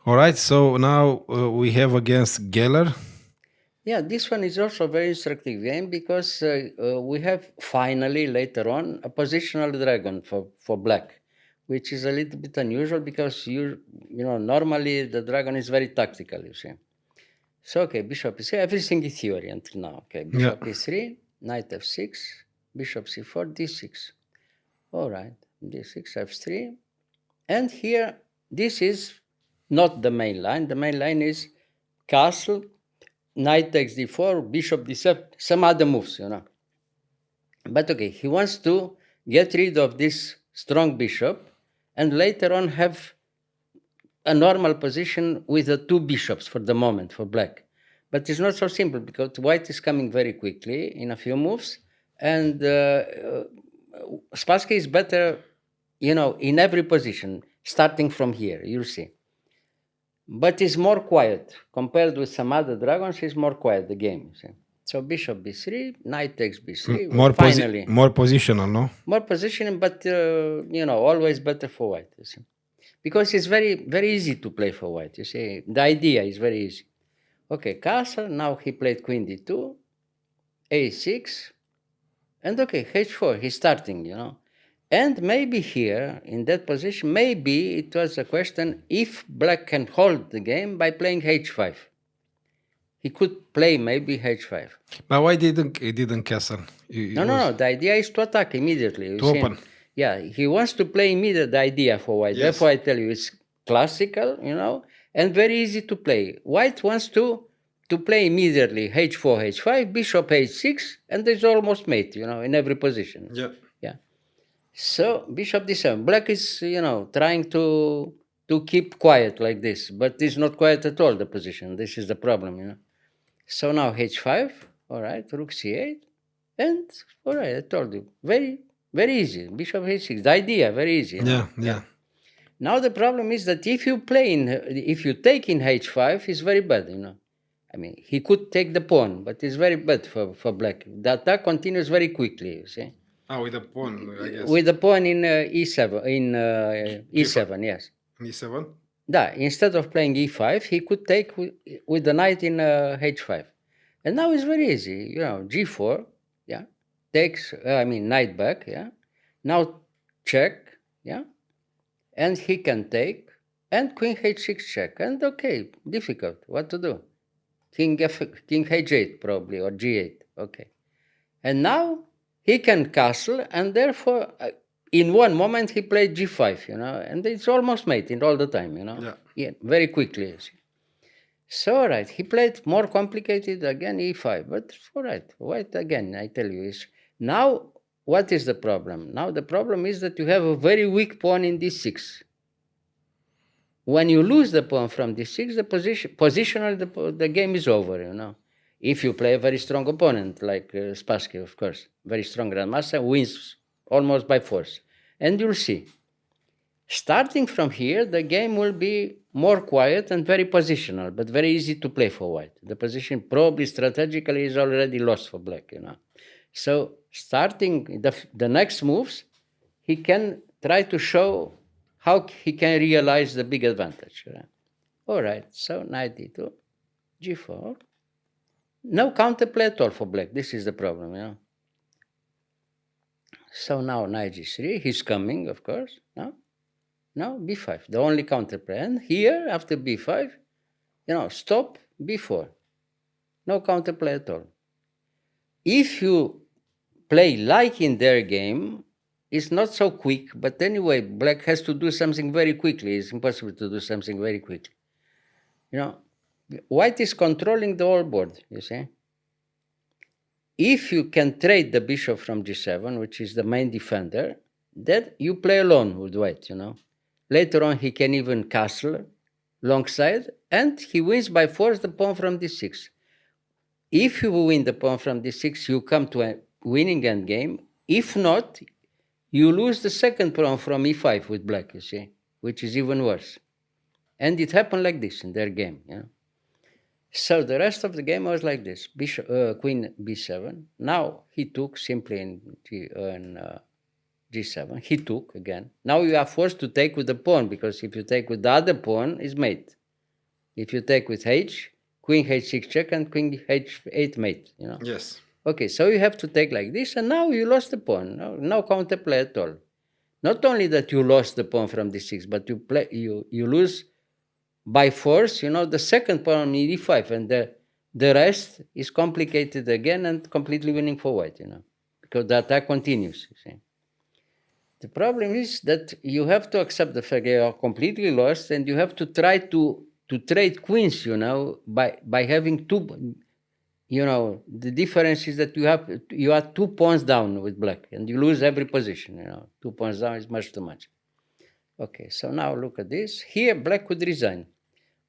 All right, so now we have against Geller. Yeah, this one is also a very instructive game because we have finally later on a positional dragon for black, which is a little bit unusual because normally the dragon is very tactical, you see. So okay, bishop e3, everything is theory until now. Okay, Yeah. bishop e3, knight f6, bishop c4, d6. All right, d6, f3. And here, this is not the main line. The main line is castle, knight takes d4, bishop d7, some other moves, But okay, he wants to get rid of this strong bishop and later on have a normal position with the two bishops for the moment for black. But it's not so simple because white is coming very quickly in a few moves, and Spassky is better, in every position, starting from here, you'll see. But it's more quiet compared with some other dragons. It's more quiet the game. You see. So bishop b3, knight takes b3. Finally, More positional, no? more positioning, but always better for white. You see, because it's very very easy to play for white. You see, the idea is very easy. Okay, castle. Now he played queen d2, a6, and okay, h4. He's starting. And maybe here, in that position, maybe it was a question if black can hold the game by playing h5. He could play maybe h5. But why didn't he didn't castle? No. The idea is to attack immediately. You To see? open. Yeah, he wants to play immediate the idea for white. Yes. Therefore, I tell you, it's classical, and very easy to play. White wants to play immediately h4, h5, bishop h6, and it's almost mate, in every position. Yeah. Yeah. So bishop d7. Black is, trying to keep quiet like this, but it's not quiet at all, the position. This is the problem. So now h5, all right, rook c8, and all right, I told you, very, very easy. Bishop h6, the idea, very easy. Yeah. Now the problem is that if you take in h5, it's very bad. I mean, he could take the pawn, but it's very bad for black. The attack continues very quickly. You see. With the pawn, I guess. With the pawn in e7, e7, yes. E7. Yeah, instead of playing e5, he could take with the knight in h5. And now it's very easy, g4, yeah, takes, knight back, yeah. Now check, yeah, and he can take, and queen h6 check, and okay, difficult, what to do? King h8 probably, or g8, okay. And now he can castle, and therefore, in one moment he played g5, and it's almost mating all the time, Yeah, very quickly. You see. So, all right, he played more complicated again, e5, but all right, white again, I tell you, is now what is the problem? Now the problem is that you have a very weak pawn in d6. When you lose the pawn from d6, the positional, the game is over, If you play a very strong opponent, like Spassky, of course, very strong grandmaster, wins almost by force. And you'll see. Starting from here, the game will be more quiet and very positional, but very easy to play for white. The position probably strategically is already lost for black, So starting the next moves, he can try to show how he can realize the big advantage. All right, so knight d2, g4. No counterplay at all for black. This is the problem, So now knight g3, he's coming, of course, no? Now b5, the only counterplay. And here, after b5, stop b4. No counterplay at all. If you play like in their game, it's not so quick, but anyway, black has to do something very quickly. It's impossible to do something very quickly. White is controlling the whole board, you see. If you can trade the bishop from g7, which is the main defender, then you play alone with white, Later on, he can even castle long side, and he wins by force the pawn from d6. If you win the pawn from d6, you come to a winning endgame. If not, you lose the second pawn from e5 with black, you see, which is even worse. And it happened like this in their game. So the rest of the game was like this: queen b7. Now he took simply in g7. He took again. Now you are forced to take with the pawn, because if you take with the other pawn, it's mate. If you take with h, queen h6 check and queen h8 mate, you know. Yes. Okay, so you have to take like this, and now you lost the pawn. No counterplay at all. Not only that you lost the pawn from d6, but you lose by force, you know, the second pawn on e5, and the rest is complicated again and completely winning for white, you know, because the attack continues, you see. The problem is that you have to accept the fact you are completely lost, and you have to try to trade queens, you know, by having two, you know, the difference is that you are 2 pawns down with black, and you lose every position, you know. 2 pawns down is much too much. Okay, so now look at this. Here, black could resign.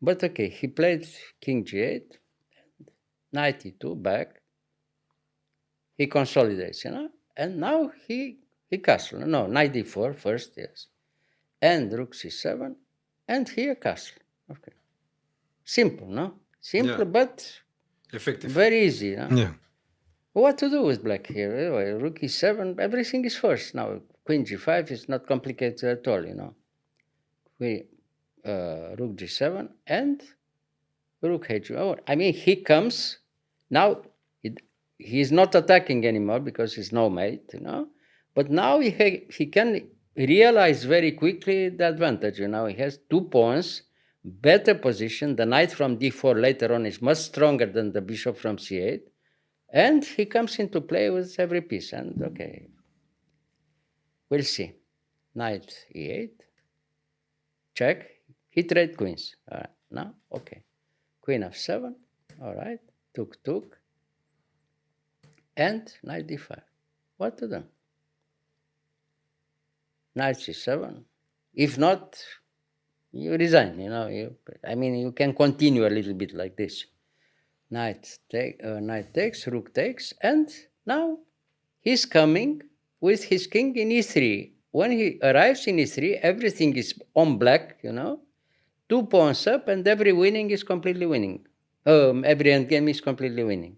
But okay, he played king g8, knight e2 back. He consolidates, you know, and now he castle. No, knight d4 first, yes, and rook c7, and here castle. Okay, simple, no? Simple, Yeah. but Effective. very easy. No? Yeah. What to do with black here? Anyway, rook e7, everything is first now. Queen g5 is not complicated at all, you know. Rook g7 and rook h1. Oh, I mean, he comes now. He's not attacking anymore because he's no mate, you know. But now he can realize very quickly the advantage. You know, he has 2 pawns, better position. The knight from d4 later on is much stronger than the bishop from c8, and he comes into play with every piece. And okay, we'll see. Knight e8, check. He trade queens. All right, now okay. Queen f7, all right, took, and knight d5. What to do? Knight c7. If not, you resign, you know. You can continue a little bit like this. Knight takes, rook takes, and now he's coming with his king in e3. When he arrives in e3, everything is on black, you know. 2 pawns up, and every winning is completely winning. Every endgame is completely winning.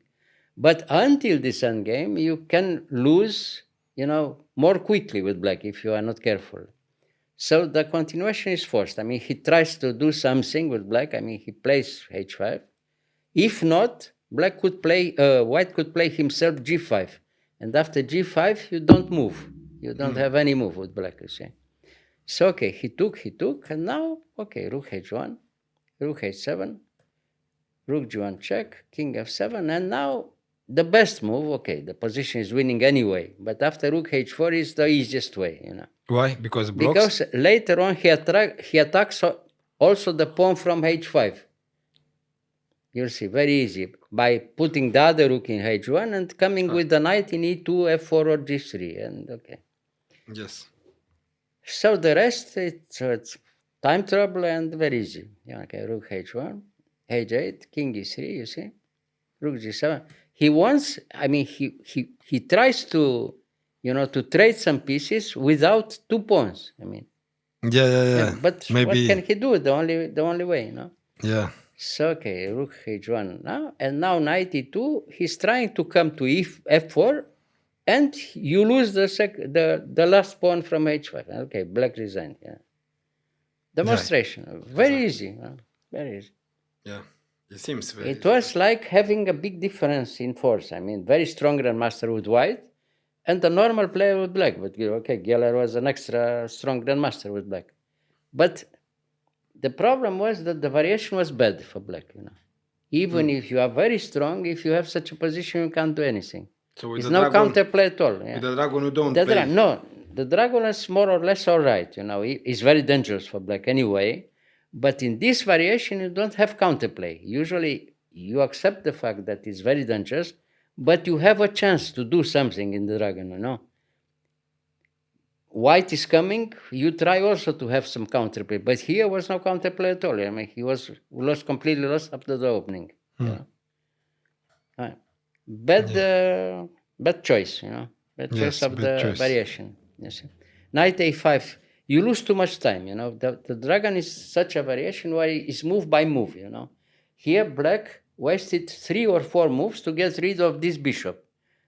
But until this endgame, you can lose, you know, more quickly with black if you are not careful. So the continuation is forced. I mean, he tries to do something with black. I mean, he plays h5. If not, white could play himself g5. And after g5, you don't move. You don't have any move with black, you see. So, okay, he took, and now, okay, rook h1, rook h7, rook g1 check, king f7, and now the best move, okay, the position is winning anyway, but after rook h4 is the easiest way, you know. Why? Because blocks? Because later on he attacks also the pawn from h5. You'll see, very easy, by putting the other rook in h1 and coming with the knight in e2, f4, or g3, and okay. Yes. So the rest, it's time trouble and very easy. Yeah, okay, rook h1, h8, king e3, you see, rook g7. He wants, I mean, he tries to, you know, to trade some pieces without 2 pawns. I mean, Yeah. but maybe. what can he do? The only way, you know. Yeah. So okay, rook h1 now, and now knight e2. He's trying to come to f4, and you lose the last pawn from h5. Okay, black resign. Yeah. Demonstration. Very easy. Very easy. Yeah. It seems very It was like having a big difference in force. I mean, very strong grandmaster with white, and a normal player with black. But okay, Geller was an extra strong grandmaster with black. But the problem was that the variation was bad for black, you know. Even if you are very strong, if you have such a position, you can't do anything. So with It's the no dragon, counterplay at all. Yeah. with the dragon you don't play. No, the dragon is more or less all right, you know. It's very dangerous for black anyway. But in this variation, you don't have counterplay. Usually, you accept the fact that it's very dangerous, but you have a chance to do something in the dragon, you know. White is coming, you try also to have some counterplay, but here was no counterplay at all. I mean, he was completely lost after the opening. You know? Bad choice, you know, bad choice of the variation. Yes. Knight a5, you lose too much time, you know. The dragon is such a variation where it's move by move, you know. Here, black wasted 3 or 4 moves to get rid of this bishop.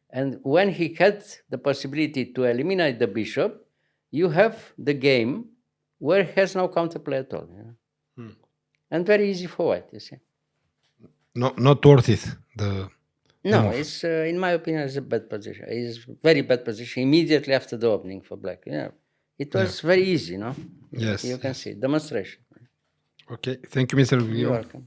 And when he had the possibility to eliminate the bishop, you have the game where it has no counterplay at all. You know? and very easy for white, you see. Not worth it. The No, move. it's in my opinion, it's a bad position. It's very bad position immediately after the opening for black. Yeah, it was very easy, no? Yes, You can yes. see demonstration. Okay. Thank you, Mr. You're Gheorghiu. welcome.